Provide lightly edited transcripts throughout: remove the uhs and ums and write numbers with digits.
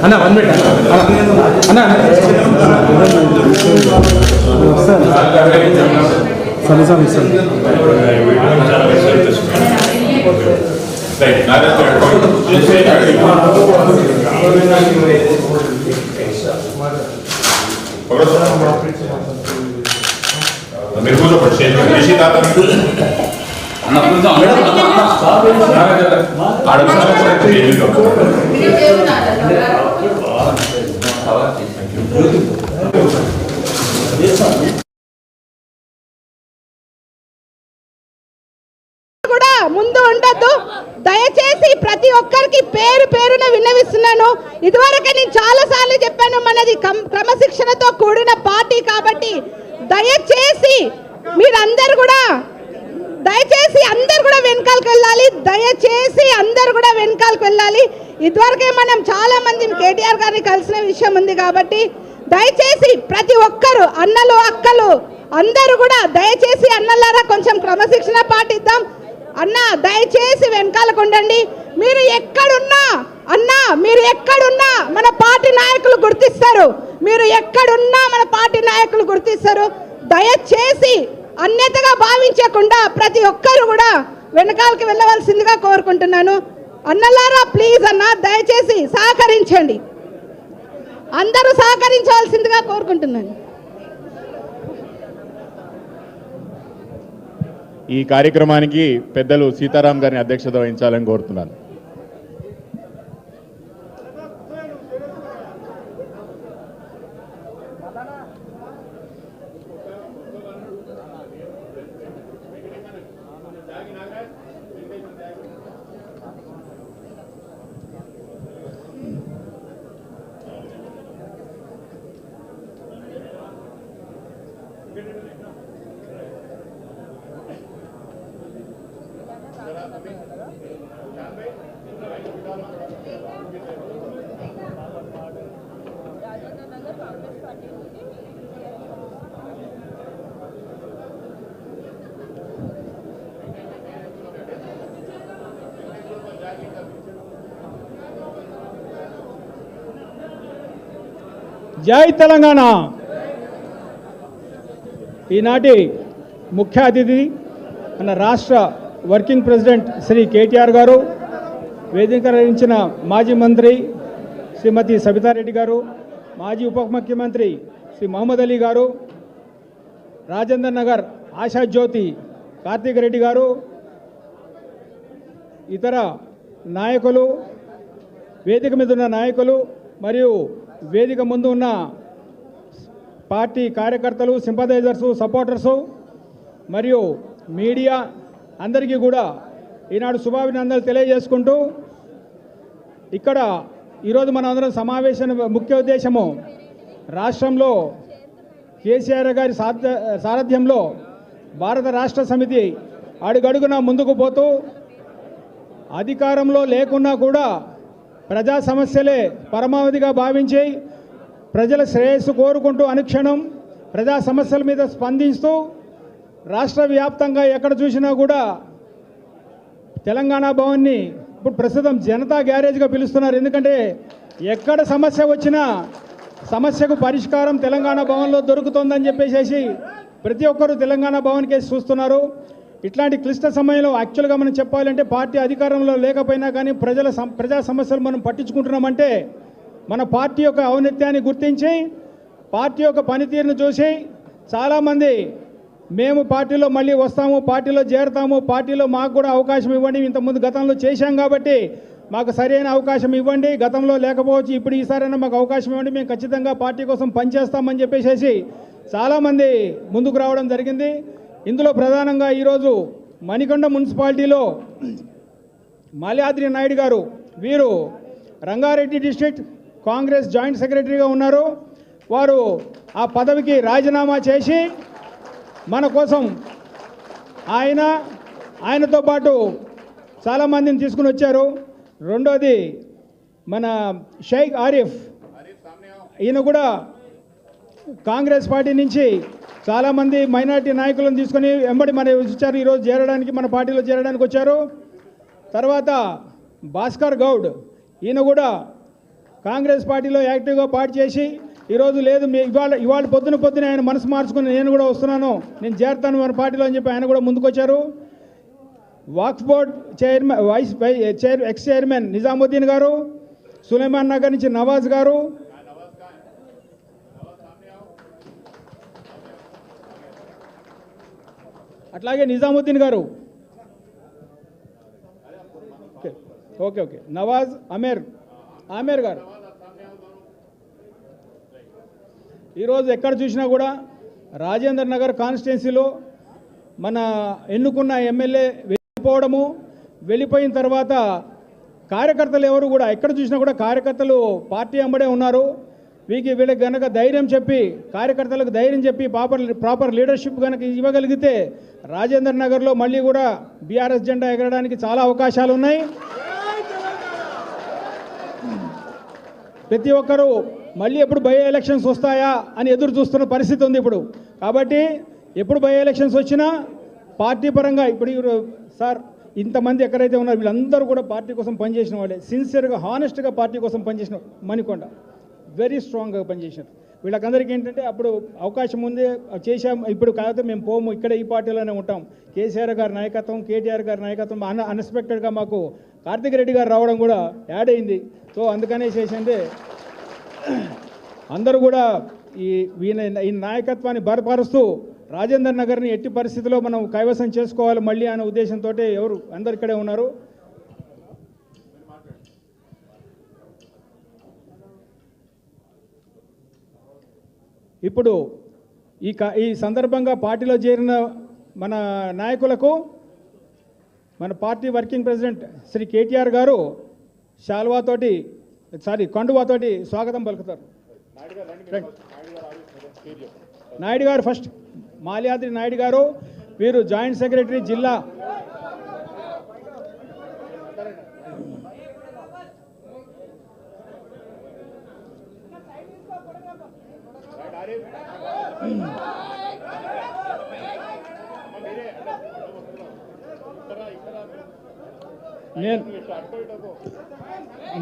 అన్న 1 మినిట్ అన్న మీరు కూర్చోపడి కూడా ముందు ఉండద్దు. దయచేసి ప్రతి ఒక్కరికి పేరు పేరున విన్నవిస్తున్నాను. ఇదివరకే నేను చాలా సార్లు చెప్పాను, మనది క్రమశిక్షణతో కూడిన పార్టీ కాబట్టి దయచేసి మీరందరూ కూడా వెనకాలకు వెళ్ళాలి. దయచేసి అందరు కూడా వెనకాలకు వెళ్ళాలి. ఇదివరకే మనం చాలా మంది కేటీఆర్ గారిని కలిసిన విషయం ఉంది కాబట్టి దయచేసి ప్రతి ఒక్కరు అన్నలు అక్కలు అందరూ కూడా దయచేసి అన్నలారా కొంచెం క్రమశిక్షణ పాటిద్దాం. అన్న దయచేసి వెనకాలకు ఉండండి. మీరు ఎక్కడున్నా అన్నా, మీరు ఎక్కడున్నా మన పార్టీ నాయకులు గుర్తిస్తారు. మీరు ఎక్కడున్నా మన పార్టీ నాయకులు గుర్తిస్తారు. దయచేసి అన్యతగా భావించకుండా ప్రతి ఒక్కరు కూడా వెనకాలకి వెళ్ళవలసిందిగా కోరుకుంటున్నాను. అన్నలారా ప్లీజ్ అన్న దయచేసి సహకరించండి. అందరూ సహకరించవలసిందిగా కోరుకుంటున్నాను. ఈ కార్యక్రమానికి పెద్దలు సీతారాం గారిని అధ్యక్షత వహించాలని కోరుతున్నాను. జై తెలంగాణ. ఈనాటి ముఖ్య అతిథి మన రాష్ట్ర వర్కింగ్ ప్రెసిడెంట్ శ్రీ కేటీఆర్ గారు, వేదికరించిన మాజీ మంత్రి శ్రీమతి సబితారెడ్డి గారు, మాజీ ఉప ముఖ్యమంత్రి శ్రీ మహమ్మద్ అలీ గారు, రాజేందర్ నగర్ ఆశాజ్యోతి కార్తీక్ రెడ్డి గారు, ఇతర నాయకులు, వేదిక మీద ఉన్న నాయకులు మరియు వేదిక ముందు ఉన్న పార్టీ కార్యకర్తలు, సింపథైజర్సు, సపోర్టర్సు మరియు మీడియా అందరికీ కూడా ఈనాడు శుభాభినందనలు తెలియజేసుకుంటూ, ఇక్కడ ఈరోజు మన అందరం సమావేశం ముఖ్య ఉద్దేశము రాష్ట్రంలో కేసీఆర్ గారి సారథ్యంలో భారత రాష్ట్ర సమితి అడుగడుగున ముందుకు పోతూ అధికారంలో లేకున్నా కూడా ప్రజా సమస్యలే పరమావధిగా భావించి ప్రజల శ్రేయస్సు కోరుకుంటూ అనుక్షణం ప్రజా సమస్యల మీద స్పందిస్తూ రాష్ట్ర వ్యాప్తంగా ఎక్కడ చూసినా కూడా తెలంగాణ భవన్ని ఇప్పుడు ప్రస్తుతం జనతా గ్యారేజ్గా పిలుస్తున్నారు. ఎందుకంటే ఎక్కడ సమస్య వచ్చినా సమస్యకు పరిష్కారం తెలంగాణ భవన్లో దొరుకుతుందని చెప్పేసి ప్రతి ఒక్కరూ తెలంగాణ భవన్ కేసు చూస్తున్నారు. ఇట్లాంటి క్లిష్ట సమయంలో యాక్చువల్గా మనం చెప్పాలంటే పార్టీ అధికారంలో లేకపోయినా కానీ ప్రజా సమస్యలు మనం పట్టించుకుంటున్నామంటే మన పార్టీ యొక్క ఔన్నత్యాన్ని గుర్తించి పార్టీ యొక్క పనితీరును చూసి చాలామంది మేము పార్టీలో మళ్ళీ వస్తాము, పార్టీలో చేరతాము, పార్టీలో మాకు కూడా అవకాశం ఇవ్వండి, ఇంతకుముందు గతంలో చేశాం కాబట్టి మాకు సరైన అవకాశం ఇవ్వండి, గతంలో లేకపోవచ్చు ఇప్పుడు ఈసారైనా మాకు అవకాశం ఇవ్వండి, మేము ఖచ్చితంగా పార్టీ కోసం పనిచేస్తామని చెప్పేసి చాలామంది ముందుకు రావడం జరిగింది. ఇందులో ప్రధానంగా ఈరోజు మణికొండ మున్సిపాలిటీలో మాల్యాద్రి నాయుడు గారు, వీరు రంగారెడ్డి డిస్ట్రిక్ట్ కాంగ్రెస్ జాయింట్ సెక్రటరీగా ఉన్నారు. వారు ఆ పదవికి రాజీనామా చేసి మన కోసం ఆయనతో పాటు చాలామందిని తీసుకుని వచ్చారు. రెండోది మన షేక్ ఆరిఫ్, ఈయన కూడా కాంగ్రెస్ పార్టీ నుంచి చాలామంది మైనారిటీ నాయకులను తీసుకొని వెంబడి మన వచ్చారు, ఈరోజు చేరడానికి మన పార్టీలో చేరడానికి వచ్చారు. తర్వాత భాస్కర్ గౌడ్, ఈయన కూడా కాంగ్రెస్ పార్టీలో యాక్టివ్గా పార్టీ చేసి ఈరోజు లేదు ఇవాళ పొద్దున ఆయన మనసు మార్చుకుని నేను కూడా వస్తున్నాను, నేను చేరుతాను మన పార్టీలో అని చెప్పి ఆయన కూడా ముందుకొచ్చారు. Waqf board chairman X chairman Nizamuddin గారు, సులేమాన్ నగర్ నుంచి నవాజ్ గారు, అట్లాగే నిజాముద్దీన్ గారు, ఓకే నవాజ్ ఆమేర్ గారు. ఈరోజు ఎక్కడ చూసినా కూడా రాజేంద్ర నగర్ కాన్స్టిట్యున్సీలో మన ఎన్నుకున్న ఎమ్మెల్యే వెళ్ళిపోయిన తర్వాత కార్యకర్తలు ఎవరు కూడా ఎక్కడ చూసినా కూడా కార్యకర్తలు పార్టీ వెంబడే ఉన్నారు. వీళ్ళకి కనుక ధైర్యం చెప్పి కార్యకర్తలకు ధైర్యం చెప్పి ప్రాపర్ లీడర్షిప్ కనుక ఇవ్వగలిగితే రాజేంద్ర నగర్లో మళ్ళీ కూడా బీఆర్ఎస్ జెండా ఎగరడానికి చాలా అవకాశాలు ఉన్నాయి. ప్రతి ఒక్కరూ మళ్ళీ ఎప్పుడు బై ఎలక్షన్స్ వస్తాయా అని ఎదురు చూస్తున్న పరిస్థితి ఉంది ఇప్పుడు. కాబట్టి ఎప్పుడు బై ఎలక్షన్స్ వచ్చినా పార్టీ పరంగా ఇప్పుడు సార్ ఇంతమంది ఎక్కడైతే ఉన్నారో వీళ్ళందరూ కూడా పార్టీ కోసం పనిచేసిన వాళ్ళే, సిన్సియర్గా హానెస్ట్గా పార్టీ కోసం పనిచేసిన మణికొండ వెరీ స్ట్రాంగ్గా పనిచేసినారు. వీళ్ళకందరికీ ఏంటంటే అప్పుడు అవకాశం ఉంది చేశాం, ఇప్పుడు కాకపోతే మేము పోము, ఇక్కడ ఈ పార్టీలోనే ఉంటాం. కేసీఆర్ గారి నాయకత్వం, కేటీఆర్ గారి నాయకత్వం అన్ఎక్స్పెక్టెడ్గా మాకు కార్తిక్ రెడ్డి గారు రావడం కూడా యాడ్ అయింది. సో అందుకనే చేసిందే అందరూ కూడా ఈ నాయకత్వాన్ని బలపరుస్తూ రాజేంద్ర నగర్ని ఎట్టి పరిస్థితిలో మనం కైవసం చేసుకోవాలి మళ్ళీ అనే ఉద్దేశంతో అందరు ఇక్కడే ఉన్నారు. ఇప్పుడు ఈ సందర్భంగా పార్టీలో చేరిన మన నాయకులకు మన party working president Shri KTR గారు కండువాతోటి స్వాగతం పలుకుతారు. నాయుడు గారు ఫస్ట్, మాల్యాద్రి నాయుడు గారు, వీరు జాయింట్ సెక్రటరీ జిల్లా.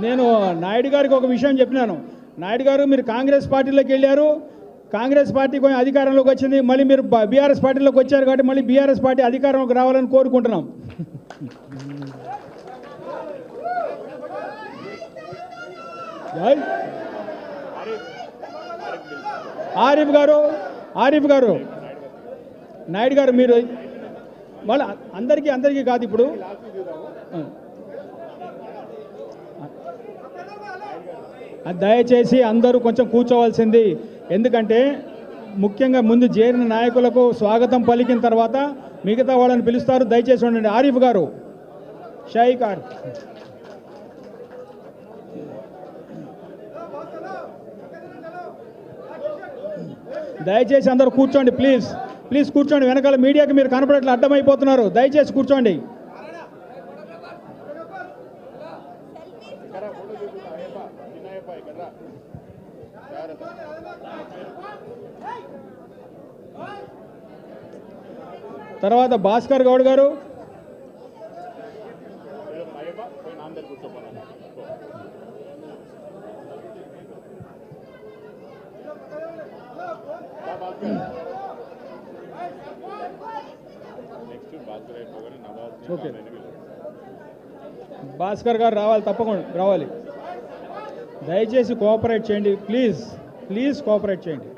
నేను నాయుడు గారికి ఒక విషయం చెప్పినాను. నాయుడు గారు, మీరు కాంగ్రెస్ పార్టీలోకి వెళ్ళారు, కాంగ్రెస్ పార్టీ కొంచెం అధికారంలోకి వచ్చింది, మళ్ళీ మీరు బీఆర్ఎస్ పార్టీలోకి వచ్చారు కాబట్టి మళ్ళీ బీఆర్ఎస్ పార్టీ అధికారంలోకి రావాలని కోరుకుంటున్నాం. ఆరిఫ్ గారు నాయుడు గారు, మీరు మళ్ళీ అందరికీ కాదు, ఇప్పుడు దయచేసి అందరూ కొంచెం కూర్చోవాల్సింది. ఎందుకంటే ముఖ్యంగా ముందు చేరిన నాయకులకు స్వాగతం పలికిన తర్వాత మిగతా వాళ్ళని పిలుస్తారు. దయచేసి ఉండండి. ఆరిఫ్ గారు, షాయిక్ గారు, దయచేసి అందరూ కూర్చోండి. ప్లీజ్ కూర్చోండి. వెనకాల మీడియాకి మీరు కనపడట్లు అడ్డమైపోతున్నారు. దయచేసి కూర్చోండి. తర్వాత భాస్కర్ గౌడ్ గారు, ఓకే భాస్కర్ గారు రావాలి, తప్పకుండా రావాలి. దయచేసి కోఆపరేట్ చేయండి. ప్లీజ్ కోఆపరేట్ చేయండి.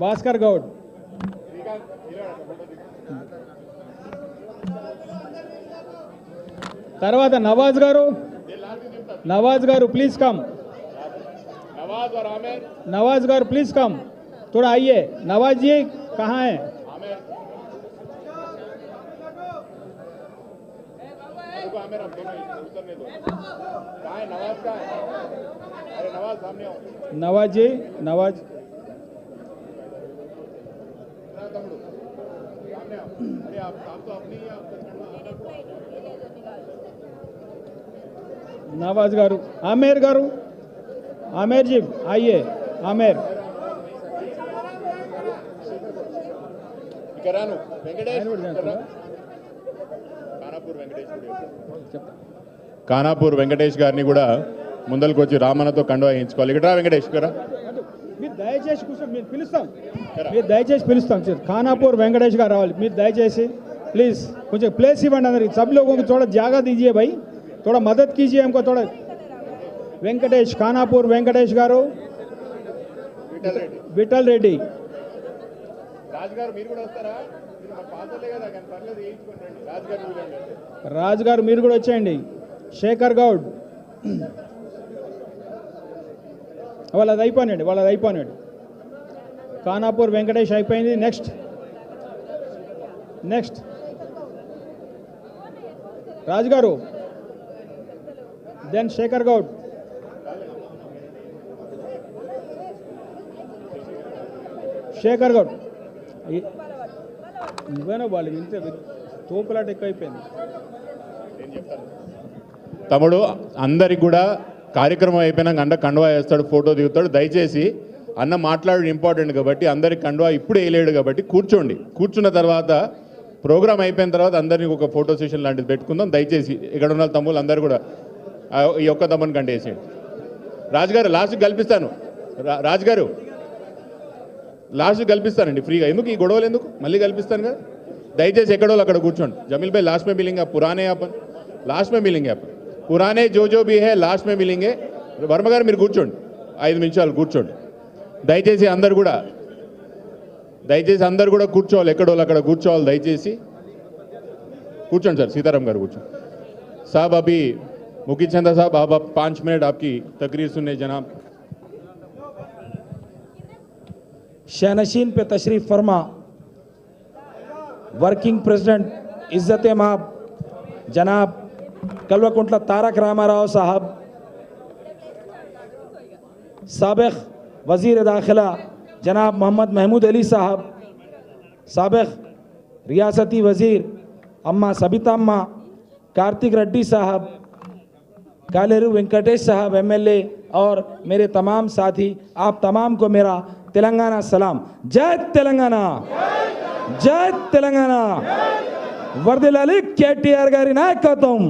భాస్కర్ గౌడ్, తర్వాత नवाज गारू प्लीज कम। नवाज और आमिर। नवाज गारू प्लीज कम, थोड़ा आइए। नवाज जी कहाँ हैं? आमिर अब दोनों उतरने दो। कहाँ है नवाज? कहाँ है? अरे नवाज सामने आओ। नवाज जी, नवाज तमिल सामने आओ अरे आप तो अपनी ही आप नवाज गारू आमेर गारू आमेर जी आइए आमेर करानु वेंकटेश खानापुर वेंकटेश ఖానాపూర్ వెంకటేష్ గారిని కూడా ముందరికి వచ్చి రామన్నతో కండువా వేయించుకోవాలి. ఇక్కడ రా వెంకటేష్ గారా. మీరు దయచేసి కూర్చొని మీరు పిలుస్తాం మీరు దయచేసి పిలుస్తాం సార్ ఖానాపూర్ వెంకటేష్ గారు రావాలి మీరు దయచేసి ప్లీజ్ కొంచెం ప్లేస్ ఇవ్వండి అందరికి सब लोगों को थोड़ा जगह दीजिए भाई थोड़ा मदद कीजिए हमको थोड़ा వెంకటేష్ ఖానాపూర్ వెంకటేష్ గారు విఠల్ రెడ్డి రాజు గారు మీరు కూడా వస్తారా మీరు మా పాతలే కదా కానీ పర్లేదు వేయించుకోండి రాజు గారు చూడండి రాజు గారు మీరు కూడా వచ్చేయండి శేఖర్ గౌడ్ వాళ్ళది అయిపోయినాడు ఖానాపూర్ వెంకటేష్ అయిపోయింది నెక్స్ట్ రాజు గారు దెన్ శేఖర్ గౌడ్ నువ్వేనా వాళ్ళు ఇంత తోపులాట ఎక్కువైపోయింది. తమ్ముడు అందరికి కూడా కార్యక్రమం అయిపోయినాక అన్న కండువా వేస్తాడు, ఫోటో దిగుతాడు. దయచేసి అన్న మాట్లాడడం ఇంపార్టెంట్ కాబట్టి అందరికి కండువా ఇప్పుడు వేయలేడు కాబట్టి కూర్చున్న తర్వాత ప్రోగ్రామ్ అయిపోయిన తర్వాత అందరినీ ఒక ఫోటో సెషన్ లాంటిది పెట్టుకుందాం. దయచేసి ఇక్కడ ఉన్న తమ్ముళ్ళు అందరూ కూడా ఈ ఒక్క తమ్ముని కంటే వేసేయండి. రాజుగారు లాస్ట్కి కల్పిస్తాను, రాజుగారు లాస్ట్ కల్పిస్తానండి ఫ్రీగా. ఎందుకు ఈ గొడవలు ఎందుకు, మళ్ళీ కల్పిస్తాను కదా. దయచేసి ఎక్కడో అక్కడ కూర్చోండి. జमील भाई लास्ट में मिलेंगे, पुराने अपन लास्ट में मिलेंगे, अपन पुराने जो भी है लास्ट में मिलेंगे. వర్మ గారు మీరు కూర్చోండి, 5 నిమిషాలు కూర్చోండి. దయచేసి అందరు కూడా కూర్చోవాలి, ఎక్కడో అక్కడ కూర్చోవాలి. దయచేసి కూర్చోండి సార్. सीताराम గారు కూర్చోండి. साहब अभी मुकीम चंदा साहब आप 5 मिनट आपकी तकरीर सुनने जनाब. शानशीन पे तशरीफ़ फरमा वर्किंग प्रेसिडेंट इज़्ज़त माब जनाब कलवकुंटला तारक रामाराव साहब, साबिक़ वज़ीर दाखिला जनाब मोहम्मद महमूद अली साहब, साबिक़ रियासती वज़ीर अम्मा सबिता अम्मा, कार्तिक रेड्डी साहब, कालेरू वेंकटेश साहब MLA और मेरे तमाम साथी, आप तमाम को मेरा तेलंगाना सलाम. जय तेलंगाना, जय तेलंगाना. वर्दिलाली KTR गारी नायकत्वम.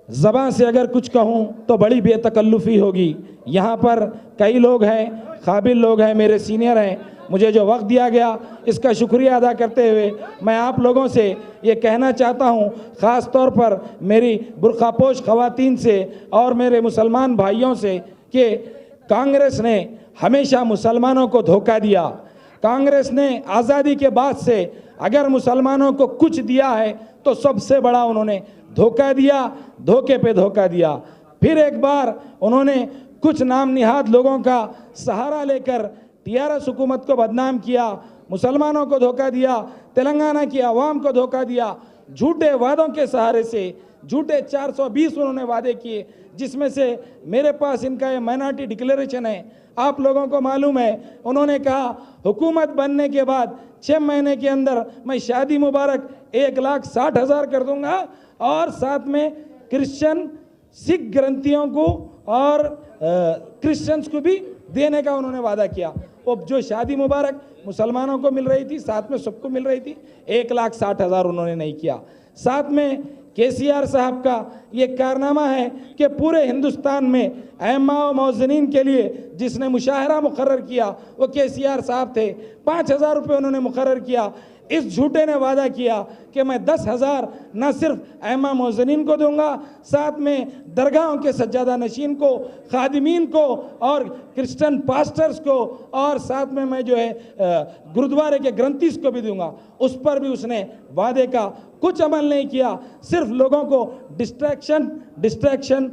ज़बान से अगर कुछ कहूँ तो बड़ी बेतकल्लुफ़ी होगी. यहाँ पर कई लोग हैं, काबिल लोग हैं, मेरे सीनियर हैं. मुझे जो वक्त दिया गया इसका शुक्रिया अदा करते हुए मैं आप लोगों से ये कहना चाहता हूँ, ख़ास तौर पर मेरी बुर्खापोश ख़वातीन से और मेरे मुसलमान भाइयों से, कि कांग्रेस ने हमेशा मुसलमानों को धोखा दिया. कांग्रेस ने आज़ादी के बाद से अगर मुसलमानों को कुछ दिया है तो सबसे बड़ा उन्होंने धोखा दिया, धोखे पे धोखा दिया. फिर एक बार उन्होंने कुछ नाम निहाद लोगों का सहारा लेकर TRS हुकूमत को बदनाम किया, मुसलमानों को धोखा दिया, तेलंगाना की आवाम को धोखा दिया. झूठे वादों के सहारे से झूठे 420 उन्होंने वादे किए, जिसमें से मेरे पास इनका ये माइनॉरिटी डिक्लेरेशन है. आप लोगों को मालूम है, उन्होंने कहा हुकूमत बनने के बाद 6 महीने के अंदर मैं शादी मुबारक 1,60,000 कर दूंगा और साथ में क्रिश्चियन सिख ग्रंथियों को और क्रिश्चियंस को भी देने का उन्होंने वादा किया. वो जो शादी मुबारक मुसलमानों को मिल रही थी साथ में सबको मिल रही थी, 1,60,000 उन्होंने नहीं किया. साथ में KCR साहब का ये कारनामा है कि पूरे हिंदुस्तान में अइम्मा व मौज़नीन के लिए जिसने मुशाहरा मुकर्रर किया वो KCR साहब थे. 5,000 रुपये उन्होंने मुकर्रर किया. इस झूठे ने वादा किया कि मैं 10,000 न सिर्फ अइम्मा मौज़नीन को दूंगा, साथ में दरगाहों के सज्जादा नशीन को, खादिमीन को और क्रिश्चियन पास्टर्स को, और साथ में मैं जो है गुरुद्वारे के ग्रंथीस को भी दूंगा. उस पर भी उसने वादे का कुछ अमल नहीं किया, सिर्फ लोगों को डिस्ट्रैक्शन